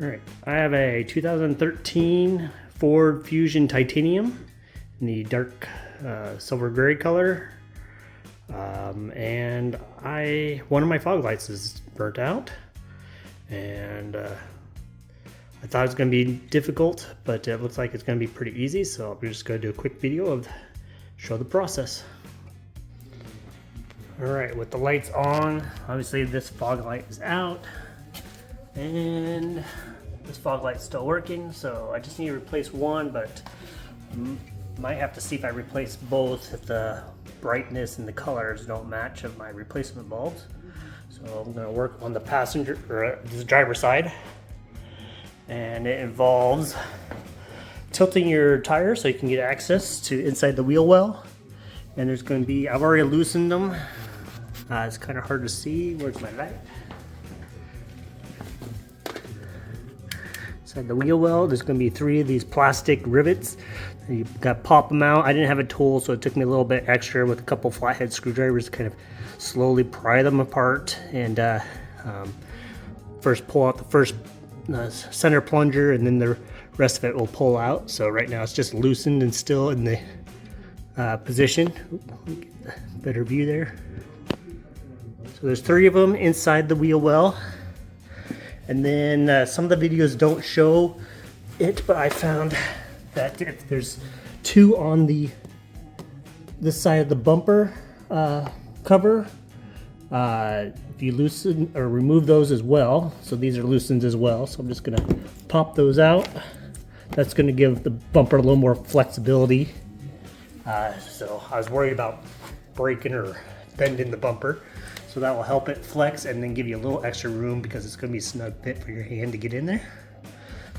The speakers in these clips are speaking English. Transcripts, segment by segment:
All right, I have a 2013 Ford Fusion Titanium in the dark silver gray color. And one of my fog lights is burnt out, and I thought it was going to be difficult, but it looks like it's going to be pretty easy. So I'm just going to do a quick video of show the process. All right, with the lights on, obviously this fog light is out, and this fog light's still working. So I just need to replace one, but might have to see if I replace both if the brightness and the colors don't match of my replacement bulbs. So I'm going to work on the passenger or the driver's side, and it involves tilting your tire so you can get access to inside the wheel well. And there's going to be, I've already loosened them. It's kind of hard to see. Where's my light? Inside the wheel well, there's going to be 3 of these plastic rivets. You got to pop them out. I didn't have a tool, so it took me a little bit extra with a couple flathead screwdrivers to kind of slowly pry them apart. And first pull out the first center plunger, and then the rest of it will pull out. So right now it's just loosened and still in the position. Better view there. So there's 3 of them inside the wheel well. And then some of the videos don't show it, but I found that if there's 2 on this side of the bumper cover, if you loosen or remove those as well, so these are loosened as well, so I'm just gonna pop those out. That's gonna give the bumper a little more flexibility. So I was worried about breaking or bending the bumper, so that will help it flex and then give you a little extra room because it's gonna be a snug fit for your hand to get in there.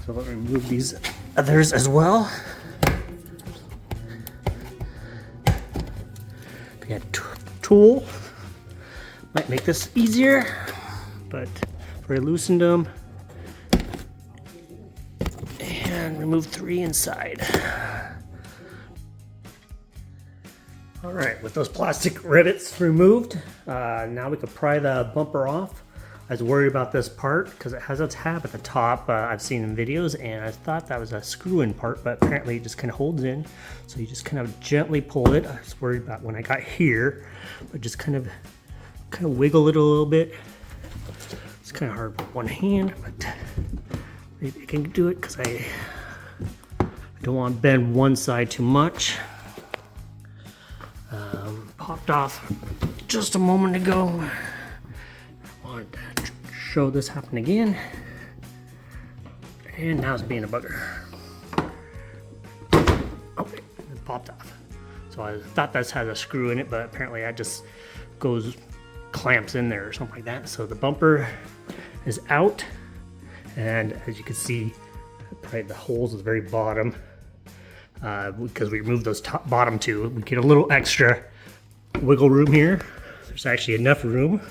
So let me remove these others as well. If you had a tool, might make this easier, but we loosened them and remove 3 inside. All right, with those plastic rivets removed, now we can pry the bumper off. I was worried about this part because it has a tab at the top. I've seen in videos, and I thought that was a screw-in part, but apparently it just kind of holds in. So you just kind of gently pull it. I was worried about when I got here, but just kind of wiggle it a little bit. It's kind of hard with one hand, but maybe I can do it because I don't want to bend one side too much. Popped off just a moment ago. I wanted to show this happen again, and now it's being a bugger. Oh, it popped off. So I thought this had a screw in it, but apparently that just clamps in there or something like that. So the bumper is out, and as you can see, probably the holes at the very bottom, because we removed those bottom 2, we get a little extra wiggle room here. There's actually enough room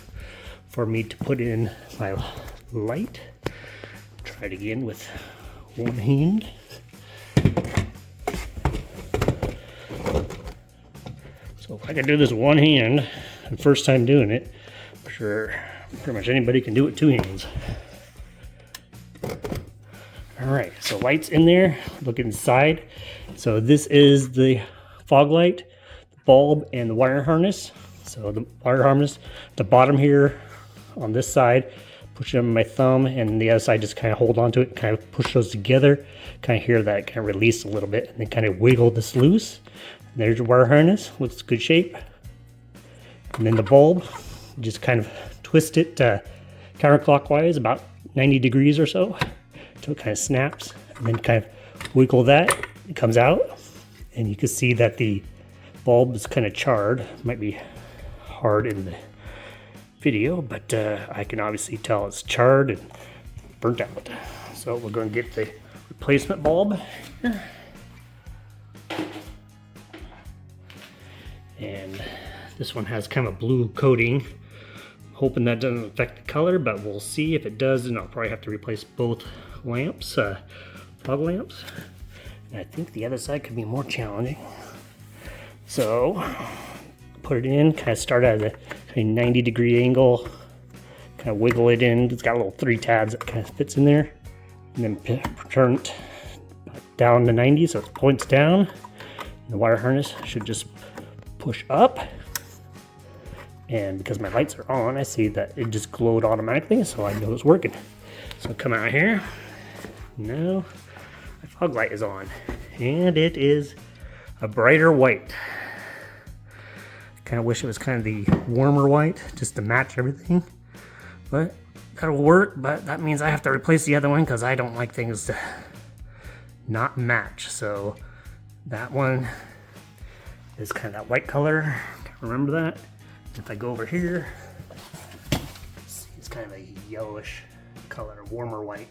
for me to put in my light. Try it again with one hand. So if I can do this one hand, the first time doing it, I'm sure pretty much anybody can do it 2 hands. All right, so light's in there. Look inside. So this is the fog light, the bulb, and the wire harness. So the wire harness, the bottom here on this side, push it on my thumb, and the other side just kind of hold onto it, kind of push those together, kind of hear that kind of release a little bit, and then kind of wiggle this loose. And there's your wire harness, looks good shape. And then the bulb, just kind of twist it counterclockwise about 90 degrees or so, until it kind of snaps, and then kind of wiggle that, it comes out, and you can see that the bulb is kind of charred. It might be hard in the video, but I can obviously tell it's charred and burnt out. So we're going to get the replacement bulb here. And this one has kind of a blue coating. Hoping that doesn't affect the color, but we'll see. If it does, then I'll probably have to replace both lamps, fog lamps. And I think the other side could be more challenging. So put it in, kind of start at a kind of 90-degree angle, kind of wiggle it in. It's got little 3 tabs that kind of fits in there. and then turn it down to 90 so it points down. And the wire harness should just push up. And because my lights are on, I see that it just glowed automatically, so I know it's working. So come out here. Now my fog light is on, and it is a brighter white. Kind of wish it was kind of the warmer white just to match everything, but that'll work. But that means I have to replace the other one because I don't like things to not match. So that one is kind of that white color. Remember that? If I go over here, it's kind of a yellowish color, warmer white.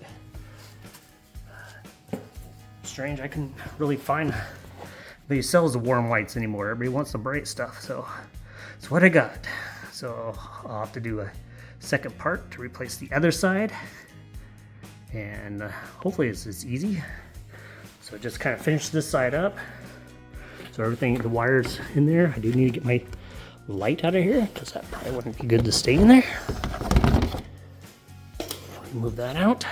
Strange, I couldn't really find they sells the warm whites anymore. Everybody wants the bright stuff, so that's what I got. So I'll have to do a second part to replace the other side, and hopefully it's easy. So just kind of finish this side up. So everything, the wires in there. I do need to get my light out of here because that probably wouldn't be good to stay in there. Move that out.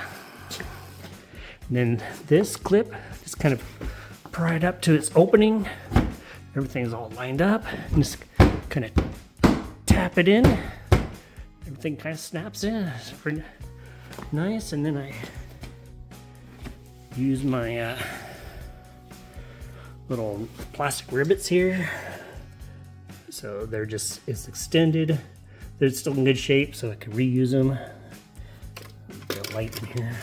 And then this clip just kind of pry it up to its opening. Everything's all lined up. And just kind of tap it in. Everything kind of snaps in. It's pretty nice. And then I use my little plastic rivets here. So they're just, it's extended. They're still in good shape, so I can reuse them. Get a light in here.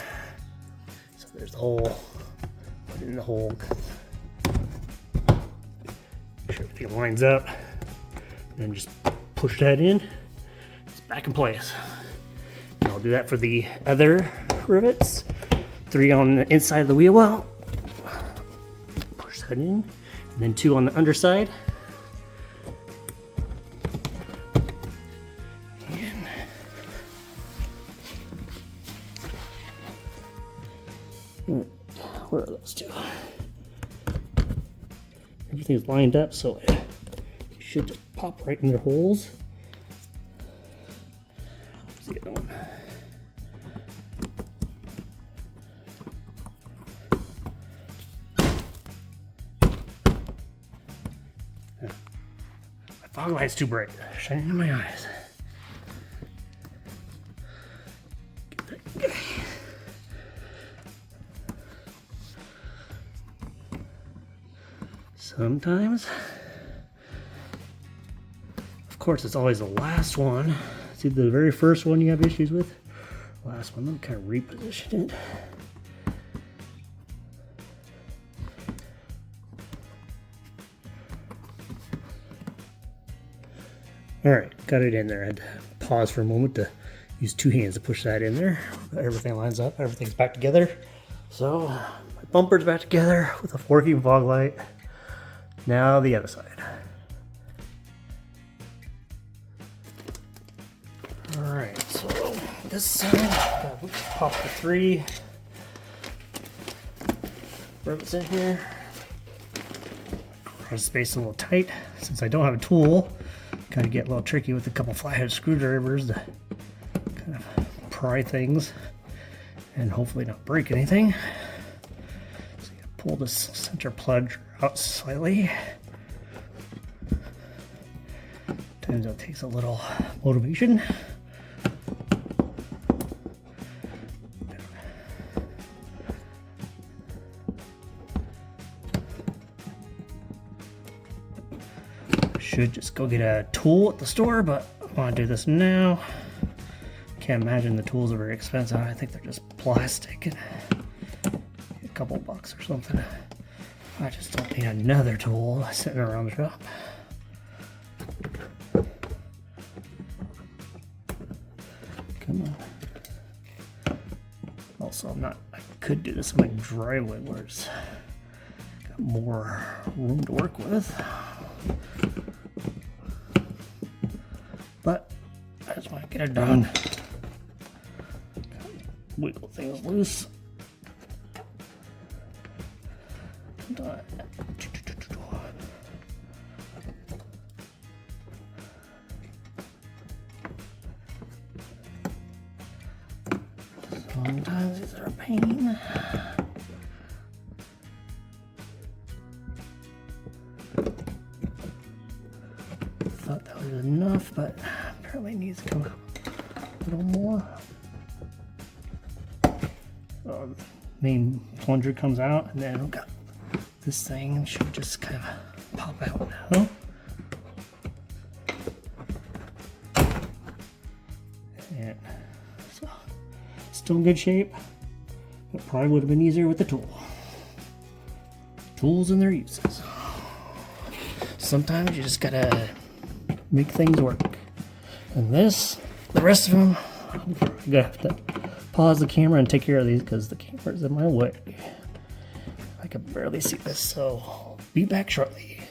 So there's the hole. Put it in the hole. Make sure everything lines up. And then just push that in. It's back in place. And I'll do that for the other rivets. 3 on the inside of the wheel well. Push that in. And then 2 on the underside. Where are those 2? Everything's lined up, so it should just pop right in their holes. Where's the other one? My fog light's too bright, shining in my eyes. Sometimes, of course, it's always the last one. It's either the very first one you have issues with, last one. Let me kind of reposition it. All right, got it in there. I had to pause for a moment to use 2 hands to push that in there. But everything lines up, everything's back together. So my bumper's back together with a working fog light. Now the other side. All right, so this side, pop the 3 rivets in here. Try to space a little tight. Since I don't have a tool, kind of get a little tricky with a couple flathead screwdrivers to kind of pry things and hopefully not break anything. So you pull this center plunger out slightly. Times it takes a little motivation. Should just go get a tool at the store, but I want to do this now. Can't imagine the tools are very expensive. I think they're just plastic and a couple bucks or something. I just don't need another tool sitting around the shop. Come on. Also, I could do this in my driveway where it's got more room to work with. But I just want to get it done. Wiggle things loose. Sometimes these are a pain. Thought that was enough, but apparently it needs to come out a little more. So the main plunger comes out, and then we've got this thing should just kind of pop out now. And so, still in good shape, but probably would have been easier with the tool. Tools and their uses. Sometimes you just gotta make things work. And this, the rest of them, I'm gonna have to pause the camera and take care of these because the camera's in my way. I can barely see this, so I'll be back shortly.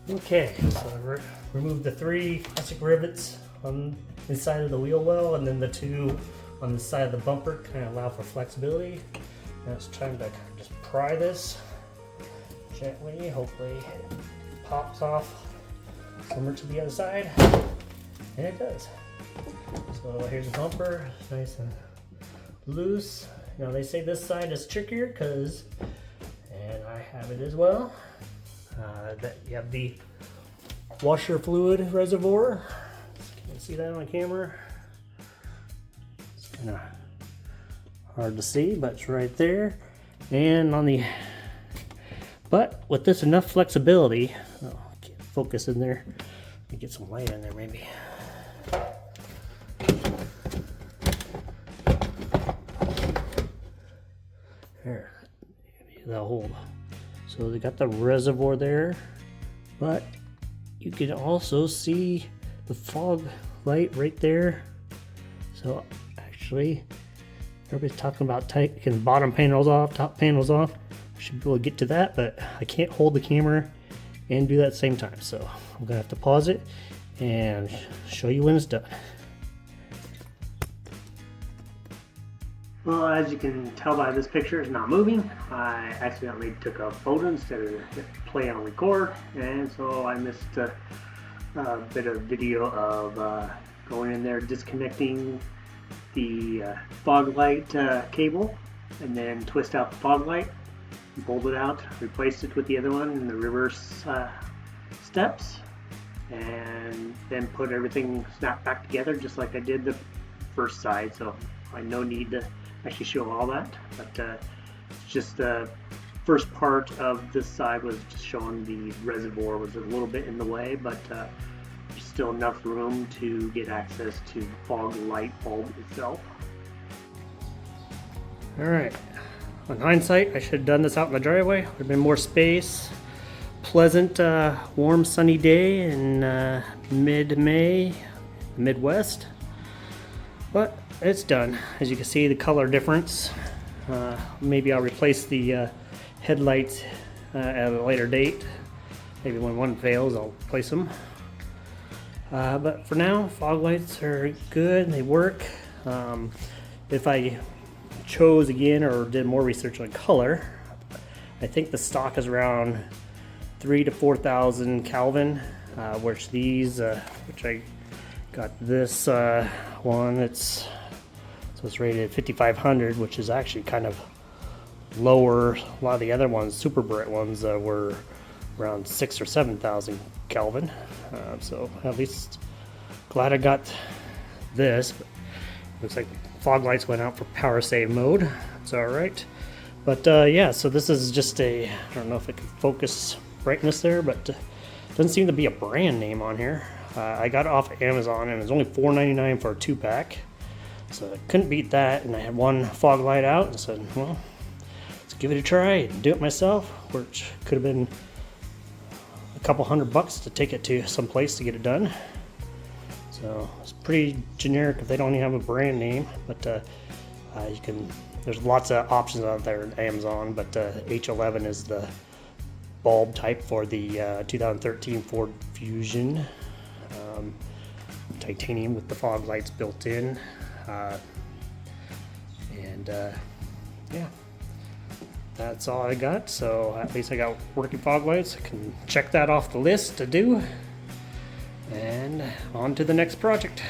Okay, so I removed the 3 plastic rivets on the inside of the wheel well, and then the 2 on the side of the bumper kind of allow for flexibility. Now it's time to just pry this gently. Hopefully it pops off somewhere to the other side, and it does. So here's the bumper, nice and loose. Now they say this side is trickier because, and I have it as well, that you have the washer fluid reservoir. You can see that on camera. It's kind of hard to see, but it's right there. And on the, but with this enough flexibility, oh, I can't focus in there. Let me get some light in there maybe. There, that'll hold. So they got the reservoir there, but you can also see the fog light right there. So actually, everybody's talking about taking bottom panels off, top panels off. I should be able to get to that, but I can't hold the camera and do that at the same time. So I'm gonna have to pause it and show you when it's done. Well, as you can tell by this picture, it's not moving. I accidentally took a photo instead of play on record, and so I missed a bit of video of going in there, disconnecting the fog light cable, and then twist out the fog light, bolt it out, replaced it with the other one in the reverse steps, and then put everything snapped back together just like I did the first side. So I no need to actually show all that, but it's just the first part of this side was just showing the reservoir was a little bit in the way, but there's still enough room to get access to the fog light bulb itself. Alright, on hindsight I should have done this out in the driveway. Would have been more space. Pleasant warm sunny day in mid-May, Midwest, but it's done. As you can see, the color difference. Maybe I'll replace the headlights at a later date. Maybe when one fails, I'll replace them. But for now, fog lights are good. They work. If I chose again or did more research on color, I think the stock is around 3,000 to 4,000 Kelvin, which these, which I got this one. It's rated 5,500, which is actually kind of lower. A lot of the other ones, super bright ones, were around 6,000 or 7,000 Kelvin. So at least glad I got this. Looks like fog lights went out for power save mode. It's all right. But yeah, so this is just a, I don't know if it can focus brightness there, but doesn't seem to be a brand name on here. I got it off of Amazon and it was only $4.99 for a 2-pack. So I couldn't beat that, and I had one fog light out and said, well, let's give it a try and do it myself, which could have been a couple $100 to take it to some place to get it done. So it's pretty generic if they don't even have a brand name, but you can, there's lots of options out there on Amazon, but H11 is the bulb type for the 2013 Ford Fusion. Titanium with the fog lights built in. Yeah, that's all I got. So at least I got working fog lights. I can check that off the list to do. And on to the next project.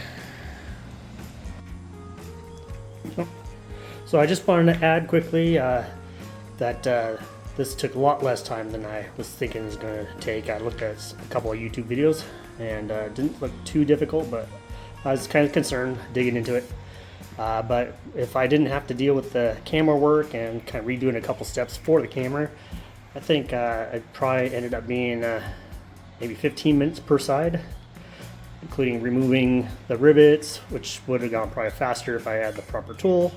So I just wanted to add quickly that this took a lot less time than I was thinking it was going to take. I looked at a couple of YouTube videos and it didn't look too difficult, but I was kind of concerned digging into it. But if I didn't have to deal with the camera work and kind of redoing a couple steps for the camera, I think it probably ended up being maybe 15 minutes per side, including removing the rivets, which would have gone probably faster if I had the proper tool,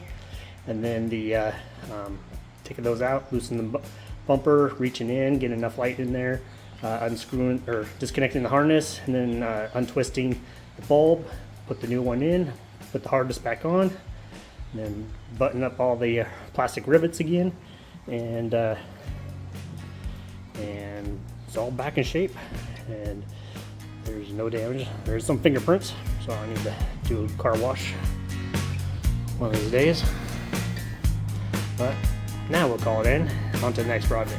and then the taking those out, loosening the bumper, reaching in, getting enough light in there, unscrewing or disconnecting the harness, and then untwisting the bulb, put the new one in, put the harness back on, and then button up all the plastic rivets again, and it's all back in shape, and there's no damage. There's some fingerprints, so I need to do a car wash one of these days. But now we'll call it in. On to the next project.